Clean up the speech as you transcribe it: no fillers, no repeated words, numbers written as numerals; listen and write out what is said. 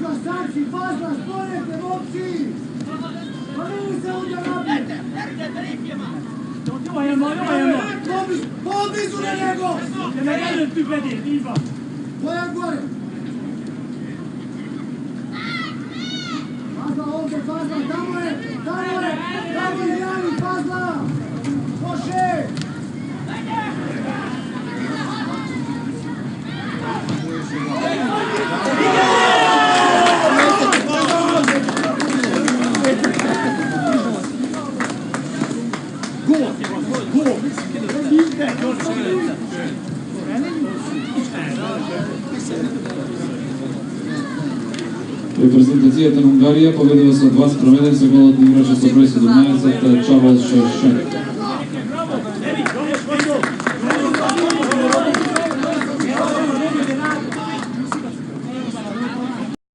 Fazla, Sanci, fazla, stvorite, momci! Pa ne se ovdje naprijed! Poblizu na njego! Bojan gore! Fazla ovdje, fazla, tamo je, Jani, fazla! Može! Reprezentacijата на Унгарија победува со 2-1 со гол од играчот со број 17 Чавел Шершен.